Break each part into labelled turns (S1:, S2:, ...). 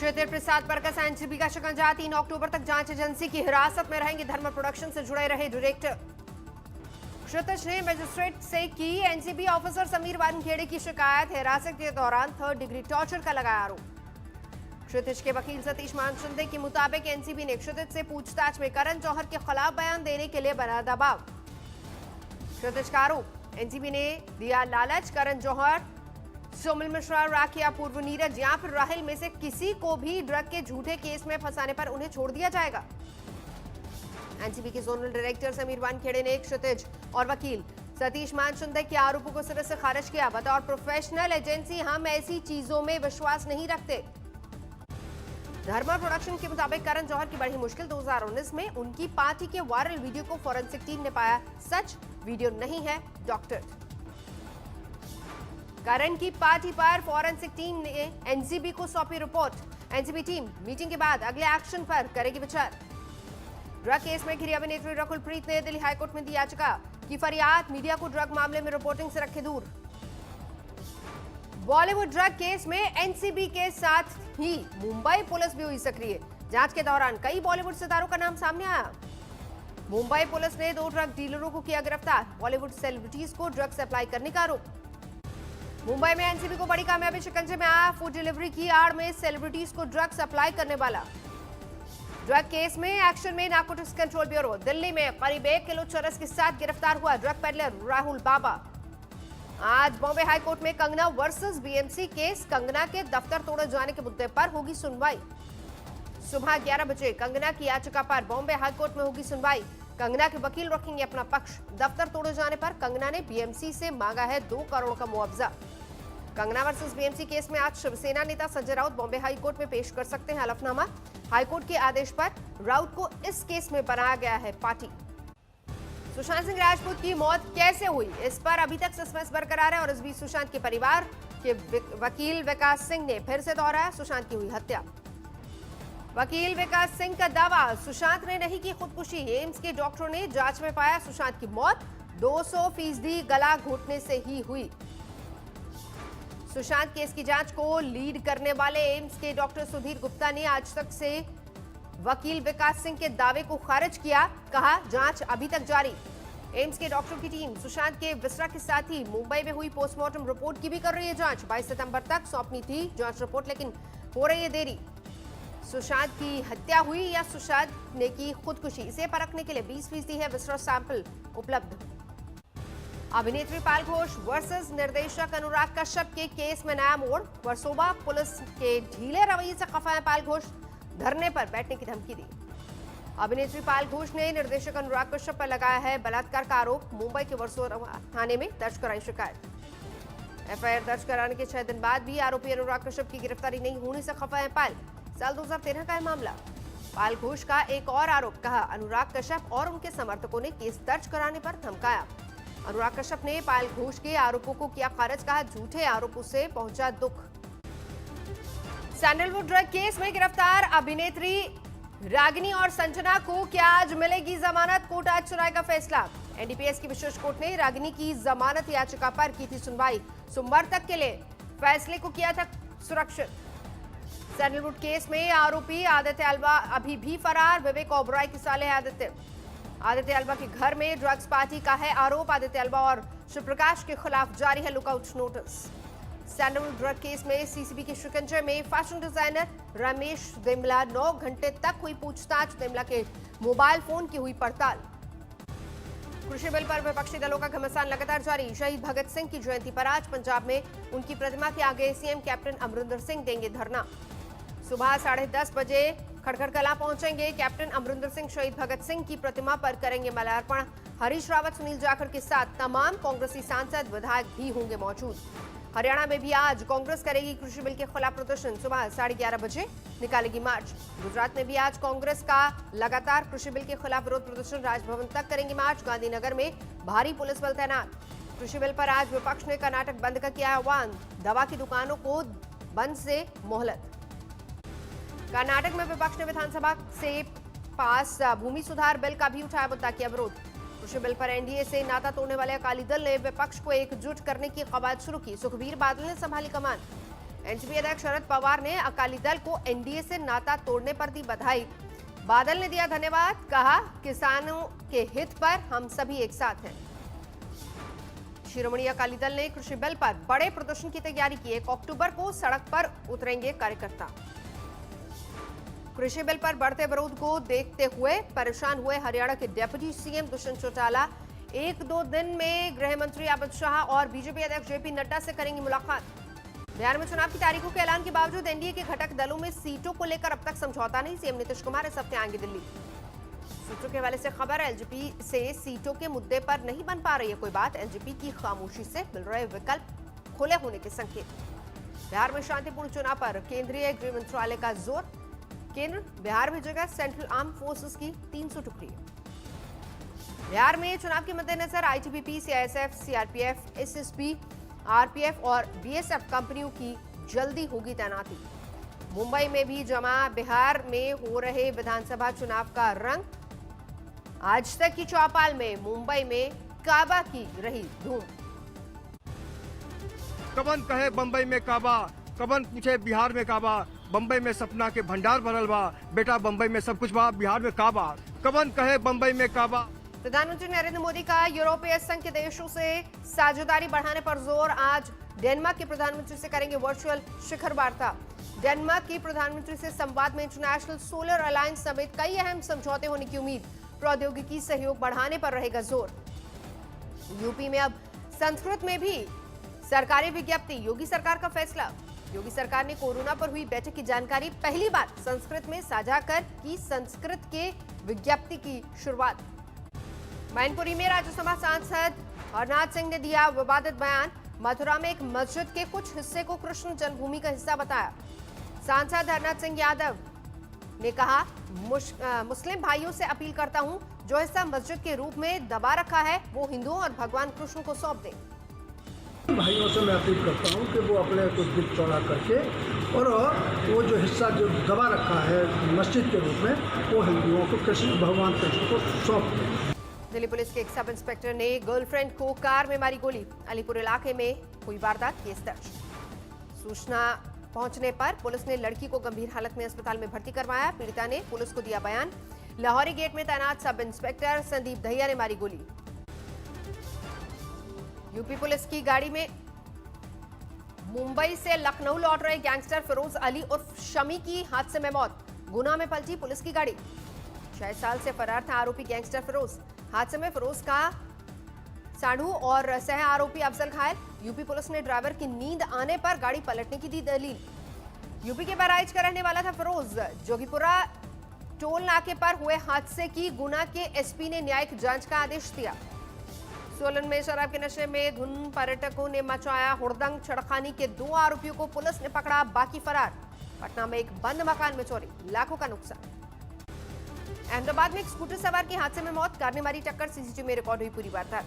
S1: क्षितिज प्रसाद बरकस NCB का शिकंजा, 3 अक्टूबर तक जांच एजेंसी की हिरासत में रहेंगे। धर्मा प्रोडक्शन से जुड़े रहे डायरेक्टर। क्षितिज ने मजिस्ट्रेट से की एनसीबी ऑफिसर समीर वानखेड़े की शिकायत, हिरासत के दौरान 3rd डिग्री टॉर्चर का लगाया आरोप। क्षितिज के वकील सतीश मानचंदे के मुताबिक एनसीबी ने क्षितिज से पूछताछ में करण जौहर के खिलाफ बयान देने के लिए बना दबाव। क्षितिज का आरोप, एनसीबी ने दिया लालच, करण जौहर, सोमिल मिश्रा, राखिया, पूर्व नीरज या फिर राहिल में से किसी को भी ड्रग के झूठे केस में फंसाने पर उन्हें छोड़ दिया जाएगा। एनसीबी के जोनल डायरेक्टर समीर वानखेड़े ने क्षितिज और वकील सतीश मानचंदे के आरोपों को सिरे से खारिज किया। बतौर प्रोफेशनल एजेंसी हम ऐसी चीजों में विश्वास नहीं रखते। धर्मा प्रोडक्शन के मुताबिक करण जौहर की बड़ी मुश्किल 2019 में उनकी पार्टी के वायरल वीडियो को फॉरेंसिक टीम ने पाया सच, वीडियो नहीं है डॉक्टर। करण की पार्टी पर फॉरेंसिक टीम ने एनसीबी को सौंपी रिपोर्ट। एनसीबी टीम मीटिंग के बाद अगले एक्शन पर करेगी विचार। ड्रग केस में घिरी अभिनेत्री रकुल प्रीत ने दिल्ली हाईकोर्ट में दी याचिका की फरियाद, मीडिया को ड्रग मामले में रिपोर्टिंग से रखे दूर। बॉलीवुड ड्रग केस में एनसीबी के साथ ही मुंबई पुलिस भी हुई सक्रिय। जांच के दौरान कई बॉलीवुड सितारों का नाम सामने आया। मुंबई पुलिस ने 2 ड्रग डीलरों को किया गिरफ्तार। बॉलीवुड सेलिब्रिटीज को ड्रग सप्लाई करने का आरोप। मुंबई में एनसीबी को बड़ी कामयाबी, शिकंजे में आया फूड डिलीवरी की आड़ में सेलिब्रिटीज को ड्रग सप्लाई करने वाला। ड्रग केस में एक्शन में नारकोटिक्स कंट्रोल ब्यूरो। दिल्ली में करीब 1 किलो चरस के साथ गिरफ्तार हुआ ड्रग पेडलर राहुल बाबा। आज बॉम्बे हाईकोर्ट में Kangana versus BMC case, Kangana के दफ्तर तोड़े जाने के मुद्दे पर होगी सुनवाई। सुबह 11 बजे कंगना की याचिका पर बॉम्बे हाईकोर्ट में होगी सुनवाई। कंगना के वकील रखेंगे अपना पक्ष। दफ्तर तोड़े जाने पर कंगना ने बीएमसी से मांगा है 2 करोड़ का मुआवजा। कंगना वर्सेस बीएमसी केस में आज शिवसेना नेता संजय राउत बॉम्बे हाईकोर्ट में पेश कर सकते हैं हलफनामा। हाईकोर्ट के आदेश पर राउत को इस केस में बनाया गया है पार्टी। सुशांत सिंह राजपूत की मौत कैसे हुई, इस पर अभी तक सस्पेंस बरकरार है और इस बीच सुशांत के परिवार के वकील विकास सिंह ने फिर से दोहराया सुशांत की हुई हत्या। वकील विकास सिंह का दावा, सुशांत ने नहीं की खुदकुशी। एम्स के डॉक्टरों ने जांच में पाया सुशांत की मौत 200% गला घोटने से ही हुई। सुशांत केस की जांच को लीड करने वाले एम्स के डॉक्टर सुधीर गुप्ता ने आज तक से वकील विकास सिंह के दावे को खारिज किया। कहा जांच अभी तक जारी। एम्स के डॉक्टरों की टीम सुशांत के विसरा के साथ ही मुंबई में हुई पोस्टमार्टम रिपोर्ट की भी कर रही है जांच। 22 सितंबर तक सौंपनी थी जांच रिपोर्ट, लेकिन हो रही है देरी। सुशांत की हत्या हुई या सुशांत ने की खुदकुशी, इसे परखने के लिए 20% है विसरा सैंपल उपलब्ध। अभिनेत्री पायल घोष वर्सेस निर्देशक अनुराग कश्यप के केस में नया मोड़। वर्सोवा पुलिस के ढीले रवैये से खफा है पायल घोष, धरने पर बैठने की धमकी दी। अभिनेत्री पायल घोष ने निर्देशक अनुराग कश्यप पर लगाया है बलात्कार का आरोप। मुंबई के वर्सोवा थाने में दर्ज कराई शिकायत। एफआईआर दर्ज कराने के 6 दिन बाद भी आरोपी अनुराग कश्यप की गिरफ्तारी नहीं होने से खफा है पायल। साल 2013 का है मामला। पायल घोष का एक और आरोप, कहा अनुराग कश्यप और उनके समर्थकों ने केस दर्ज कराने पर धमकाया। अनुराग कश्यप ने पायल घोष के आरोपों को किया खारिज, कहा झूठे आरोपों से पहुंचा दुख। सैंडलवुड ड्रग केस में गिरफ्तार अभिनेत्री रागिनी और संजना को क्या आज मिलेगी जमानत, कोर्ट आज सुनाएगा फैसला। एनडीपीएस की विशेष कोर्ट ने रागिनी की जमानत याचिका पर की थी सुनवाई। सोमवार तक के लिए फैसले को किया था सुरक्षित। सैंडलवुड केस में आरोपी आदित्य अल्वा अभी भी फरार। विवेक ओबराय की साले आदित्य अल्वा के घर में ड्रग्स पार्टी का है आरोप। आदित्य अल्वा और शिवप्रकाश के खिलाफ जारी है lookout notice. Sandalwood drug case में सीसीबी के शिकंजे में फैशन डिजाइनर रमेश देमला। 9 घंटे तक हुई पूछताछ। देमला के मोबाइल फोन की हुई पड़ताल। कृषि बिल पर विपक्षी दलों का घमासान लगातार जारी। शहीद भगत सिंह की जयंती पर आज पंजाब में उनकी प्रतिमा के आगे सीएम कैप्टन अमरिंदर सिंह देंगे धरना। सुबह 10:30 बजे खड़खड़ कलां पहुंचेंगे कैप्टन अमरिंदर सिंह। शहीद भगत सिंह की प्रतिमा पर करेंगे माल्यार्पण। हरीश रावत, सुनील जाखड़ के साथ तमाम कांग्रेसी सांसद विधायक भी होंगे मौजूद। हरियाणा में भी आज कांग्रेस करेगी कृषि बिल के खिलाफ प्रदर्शन। सुबह 11:30 बजे निकालेगी मार्च। गुजरात में भी आज कांग्रेस का लगातार कृषि बिल के खिलाफ विरोध प्रदर्शन। राजभवन तक करेंगे मार्च। गांधीनगर में भारी पुलिस बल तैनात। कृषि बिल पर आज विपक्ष ने कर्नाटक बंद का किया आह्वान। दवा की दुकानों को बंद से मोहलत। कर्नाटक में विपक्ष ने विधानसभा से पास भूमि सुधार बिल का भी उठाया मुद्दा, किया विरोध। कृषि बिल पर एनडीए से नाता तोड़ने वाले अकाली दल ने विपक्ष को एकजुट करने की कवायद शुरू की। सुखबीर बादल ने संभाली कमान। एनसीपी अध्यक्ष शरद पवार ने अकाली दल को एनडीए से नाता तोड़ने पर दी बधाई। बादल ने दिया धन्यवाद, कहा किसानों के हित पर हम सभी एक साथ हैं। शिरोमणि अकाली दल ने कृषि बिल पर बड़े प्रदर्शन की तैयारी की। 1 अक्टूबर को सड़क पर उतरेंगे कार्यकर्ता। कृषि बिल पर बढ़ते विरोध को देखते हुए परेशान हुए हरियाणा के डिप्टी सीएम दुष्यंत चौटाला 1-2 दिन में गृह मंत्री अमित शाह और बीजेपी अध्यक्ष जेपी नड्डा से करेंगी मुलाकात। बिहार में चुनाव की तारीखों के ऐलान के बावजूद एनडीए के घटक दलों में सीटों को लेकर अब तक समझौता नहीं। सीएम नीतीश कुमार इस हफ्ते आएंगे दिल्ली। सूत्रों के हवाले से खबर है, एलजेपी से सीटों के मुद्दे पर नहीं बन पा रही है कोई बात। एलजेपी की खामोशी से मिल रहे विकल्प खुले होने के संकेत। बिहार में शांतिपूर्ण चुनाव पर केंद्रीय गृह मंत्रालय का जोर। केंद्र बिहार भेजेगा सेंट्रल आर्म फोर्सेस की 300 टुकड़ी। बिहार में चुनाव के मद्देनजर ITBP, CISF, CRPF, SSB, RPF और बीएसएफ कंपनियों की जल्दी होगी तैनाती। मुंबई में भी जमा बिहार में हो रहे विधानसभा चुनाव का रंग। आज तक की चौपाल में मुंबई में काबा की रही धूम।
S2: कबन कहे बंबई में काबा, कबन पूछे बिहार में काबा। बंबई में सपना के भंडार भरल बा, बेटा बंबई में सब कुछ बा, बिहार में काबा। कबन कहे बंबई में काबा।
S1: प्रधानमंत्री नरेंद्र मोदी का यूरोपीय संघ के देशों से साझेदारी बढ़ाने पर जोर। आज डेनमार्क के प्रधानमंत्री से करेंगे वर्चुअल शिखर वार्ता। डेनमार्क के प्रधानमंत्री से संवाद में इंटरनेशनल सोलर अलायंस समेत कई अहम समझौते होने की उम्मीद। प्रौद्योगिकी सहयोग बढ़ाने पर रहेगा जोर। यूपी में अब संस्कृत में भी सरकारी विज्ञप्ति। योगी सरकार का फैसला। योगी सरकार ने कोरोना पर हुई बैठक की जानकारी पहली बार संस्कृत में साझा कर की संस्कृत के विज्ञप्ति की शुरुआत। मैनपुरी में राज्यसभा सांसद हरनाथ सिंह ने दिया विवादित बयान। मथुरा में एक मस्जिद के कुछ हिस्से को कृष्ण जन्मभूमि का हिस्सा बताया। सांसद हरनाथ सिंह यादव ने कहा, मुस्लिम भाइयों से अपील करता हूं, जो हिस्सा मस्जिद के रूप में दबा रखा है वो हिंदुओं और भगवान कृष्ण को सौंप दें।
S3: भाइयों से मैं अपील करता हूं कि वो अपने कुछ दिल चौड़ा करके और वो जो हिस्सा जो दबा रखा है मस्जिद के रूप में वो हिंदुओं को कृष्ण भगवान कृष्ण को सौंप दें।
S1: दिल्ली पुलिस के एक सब इंस्पेक्टर ने गर्लफ्रेंड को कार में मारी गोली। अलीपुर इलाके में हुई वारदात, केस दर्ज। सूचना पहुंचने पर पुलिस ने लड़की को गंभीर हालत में अस्पताल में भर्ती करवाया। पीड़िता ने पुलिस को दिया बयान। लाहौरी गेट में तैनात सब इंस्पेक्टर संदीप दहिया ने मारी गोली। यूपी पुलिस की गाड़ी में मुंबई से लखनऊ लौट रहे गैंगस्टर फिरोज अली उर्फ शमी की हादसे में मौत। गुना में पलटी पुलिस की गाड़ी। 6 साल से फरार था आरोपी गैंगस्टर फिरोज। हादसे में फिरोज का साढ़ू और सह आरोपी अफजल घायल। यूपी पुलिस ने ड्राइवर की नींद आने पर गाड़ी पलटने की दी दलील। यूपी के बहराइच का रहने वाला था फिरोज। जोगीपुरा टोल नाके पर हुए हादसे की गुना के एसपी ने न्यायिक जांच का आदेश दिया। सोलन में शराब के नशे में धुन पर्यटकों ने मचाया हुड़दंग। छेड़खानी के 2 आरोपियों को पुलिस ने पकड़ा, बाकी फरार। पटना में एक बंद मकान में चोरी, लाखों का नुकसान। अहमदाबाद में एक स्कूटर सवार की हादसे में मौत। कार ने मारी टक्कर, सीसीटीवी में रिकॉर्ड हुई पूरी वारदात।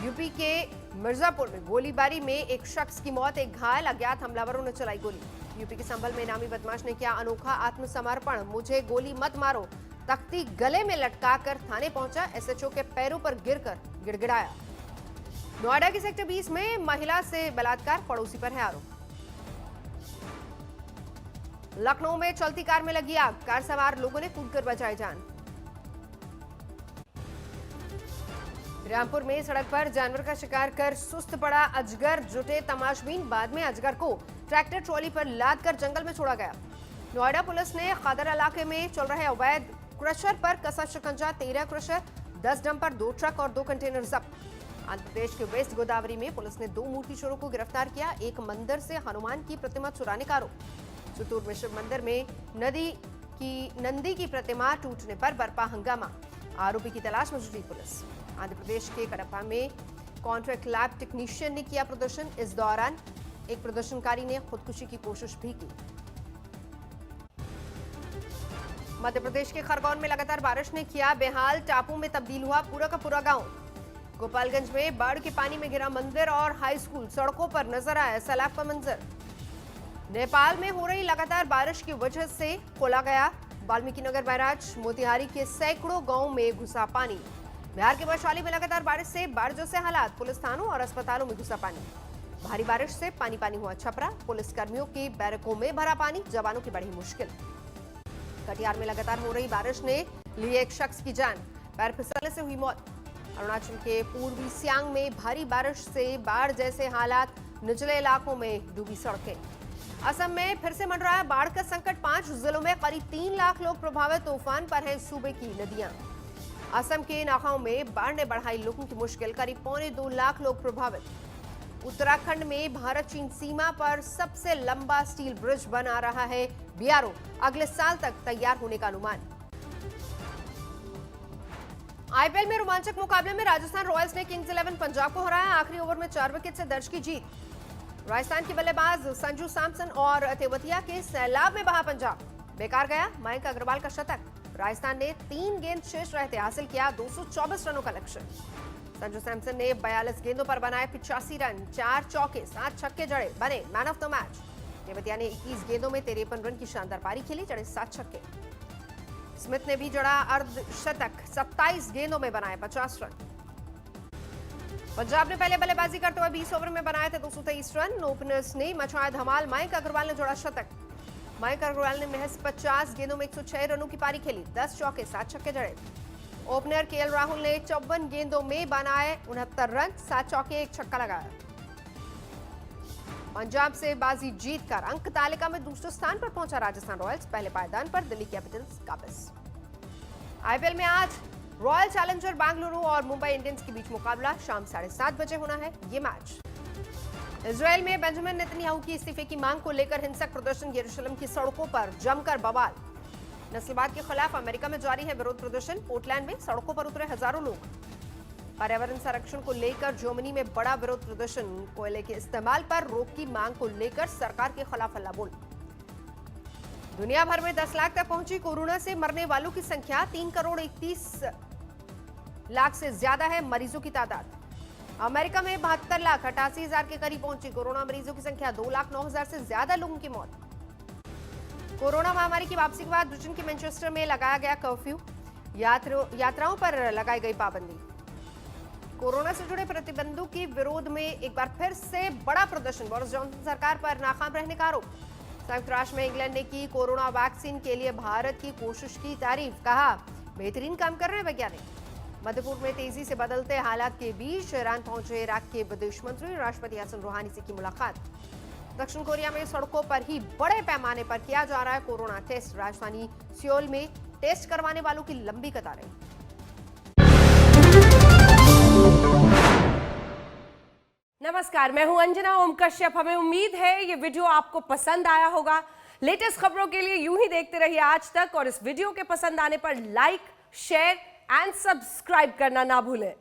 S1: यूपी के मिर्जापुर में गोलीबारी में एक शख्स की मौत, एक घायल। अज्ञात हमलावरों ने चलाई गोली। यूपी के संभल में इनामी बदमाश ने किया अनोखा आत्मसमर्पण। मुझे गोली मत मारो, तख्ती गले में लटकाकर थाने पहुंचा। एसएचओ के पैरों पर गिरकर गिड़गिड़ाया। नोएडा के सेक्टर 20 में महिला से बलात्कार, पड़ोसी पर है आरोप। लखनऊ में चलती कार में लगी आग, कार सवार लोगों ने कूदकर बचाई जान। रामपुर में सड़क पर जानवर का शिकार कर सुस्त पड़ा अजगर, जुटे तमाशबीन। बाद में अजगर को ट्रैक्टर ट्रॉली पर लाद कर जंगल में छोड़ा गया। नोएडा पुलिस ने खदर इलाके में चल रहे अवैध क्रशर पर कसा शिकंजा। 13 क्रशर, 10 डंपर, 2 ट्रक और 2 कंटेनर जब्त। आंध्र प्रदेश के वेस्ट गोदावरी में पुलिस ने 2 मूर्ति चोरों को गिरफ्तार किया। एक मंदिर से हनुमान की प्रतिमा चुराने का आरोप। चित्तूर में शिव मंदिर में नंदी की प्रतिमा टूटने पर बरपा हंगामा। आरोपी की तलाश में जुटी पुलिस। आंध्र प्रदेश के कडपा में कॉन्ट्रैक्ट लैब टेक्नीशियन ने किया प्रदर्शन। इस दौरान एक प्रदर्शनकारी ने खुदकुशी की कोशिश भी की। मध्य प्रदेश के खरगोन में लगातार बारिश ने किया बेहाल। टापू में तब्दील हुआ पूरा का पूरा गांव। गोपालगंज में बाढ़ के पानी में गिरा मंदिर और हाई स्कूल, सड़कों पर नजर आया सैलाब का मंजर। नेपाल में हो रही लगातार बारिश की वजह से खोला गया वाल्मीकि नगर बैराज। मोतिहारी के सैकड़ों गांवों में घुसा पानी। बिहार के वैशाली में लगातार बारिश से बाढ़ जैसे हालात, पुलिस थानों और अस्पतालों में घुसा पानी। भारी बारिश से पानी पानी हुआ छपरा, पुलिसकर्मियों के बैरकों में भरा पानी, जवानों की बढ़ी मुश्किल। कटिहार में लगातार हो रही बारिश ने ली एक शख्स की जान, पैर फिसलने से हुई मौत। अरुणाचल के पूर्वी सियांग में भारी बारिश से बाढ़ जैसे हालात, निचले इलाकों में डूबी सड़कें। असम में फिर से मंडरा है बाढ़ का संकट, 5 जिलों में करीब 3 लाख लोग प्रभावित, तूफान पर हैं सूबे की नदियां। असम के नागांव में बाढ़ ने बढ़ाई लोगों की मुश्किल, करीब 2.25 लाख लोग प्रभावित। उत्तराखंड में भारत चीन सीमा पर सबसे लंबा स्टील ब्रिज बना रहा है बीआरओ, अगले साल तक तैयार होने का अनुमान। आईपीएल में रोमांचक मुकाबले में राजस्थान रॉयल्स ने किंग्स 11 पंजाब को हराया, आखिरी ओवर में 4 विकेट से दर्ज की जीत। राजस्थान के बल्लेबाज संजू सैमसन और तेवतिया के सैलाब में बहा पंजाब, बेकार गया मयंक अग्रवाल का शतक। राजस्थान ने 3 गेंद शेष रहते हासिल किया 224 रनों का लक्ष्य। संजू सैमसन ने 42 गेंदों पर बनाए 85 रन, 4 चौके 7 छक्के जड़े, बने man of the match. Tewatia ने 21 गेंदों में 53 रन की शानदार पारी खेली, जड़े 7 छक्के। स्मिथ ने भी जड़ा अर्धशतक, 27 गेंदों में बनाए 50 रन। पंजाब ने पहले बल्लेबाजी करते हुए 20 ओवर में बनाए थे 223 रन। ओपनर्स ने मचाया धमाल, मयंक अग्रवाल ने जोड़ा शतक। मयंक अग्रवाल ने महज 50 गेंदों में 106 रनों की पारी खेली, 10 चौके 7 छक्के जड़े। ओपनर केएल राहुल ने 54 गेंदों में बनाए 69 रन, 7 चौके 1 छक्का लगाया। पंजाब से बाजी जीतकर अंक तालिका में दूसरे स्थान पर पहुंचा राजस्थान रॉयल्स, पहले पायदान पर दिल्ली कैपिटल्स काबिज। आईपीएल में आज रॉयल चैलेंजर बेंगलुरु और मुंबई इंडियंस के बीच मुकाबला, शाम 7:30 बजे होना है ये मैच। इजरायल में बेंजामिन नेतन्याहू की इस्तीफे की मांग को लेकर हिंसक प्रदर्शन, यरूशलेम की सड़कों पर जमकर बवाल। नस्लवाद के खिलाफ अमेरिका में जारी है विरोध प्रदर्शन, पोर्टलैंड में सड़कों पर उतरे हजारों लोग। पर्यावरण संरक्षण को लेकर जर्मनी में बड़ा विरोध प्रदर्शन, कोयले के इस्तेमाल पर रोक की मांग को लेकर सरकार के खिलाफ हल्लाबोल। दुनिया भर में 10 लाख तक पहुंची कोरोना से मरने वालों की संख्या, 3 करोड़ 31 लाख से ज्यादा है मरीजों की तादाद। अमेरिका में 72 लाख 88 हजार के करीब पहुंची कोरोना मरीजों की संख्या, 2 लाख 9 हजार से ज्यादा लोगों की मौत। कोरोना महामारी की वापसी के बाद ब्रिटेन के मैनचेस्टर में लगाया गया कर्फ्यू, यात्राओं पर लगाई गई पाबंदी। कोरोना से जुड़े प्रतिबंधों के विरोध में एक बार फिर से बड़ा प्रदर्शन, बोरिस जॉनसन सरकार पर नाकाम रहने का आरोप। संयुक्त राष्ट्र में इंग्लैंड ने की कोरोना वैक्सीन के लिए भारत की कोशिश की तारीफ, कहा बेहतरीन काम कर रहे हैं वैज्ञानिक। मध्यपूर्व में तेजी से बदलते हालात के बीच ईरान पहुंचे इराक के विदेश मंत्री, राष्ट्रपति हसन रूहानी से की मुलाकात। दक्षिण कोरिया में सड़कों पर ही बड़े पैमाने पर किया जा रहा है कोरोना टेस्ट, राजधानी सियोल में टेस्ट करवाने वालों की लंबी कतारें। नमस्कार, मैं हूं अंजना ओम कश्यप। हमें उम्मीद है ये वीडियो आपको पसंद आया होगा। लेटेस्ट खबरों के लिए यूं ही देखते रहिए आज तक, और इस वीडियो के पसंद आने पर लाइक, शेयर एंड सब्सक्राइब करना ना भूलें।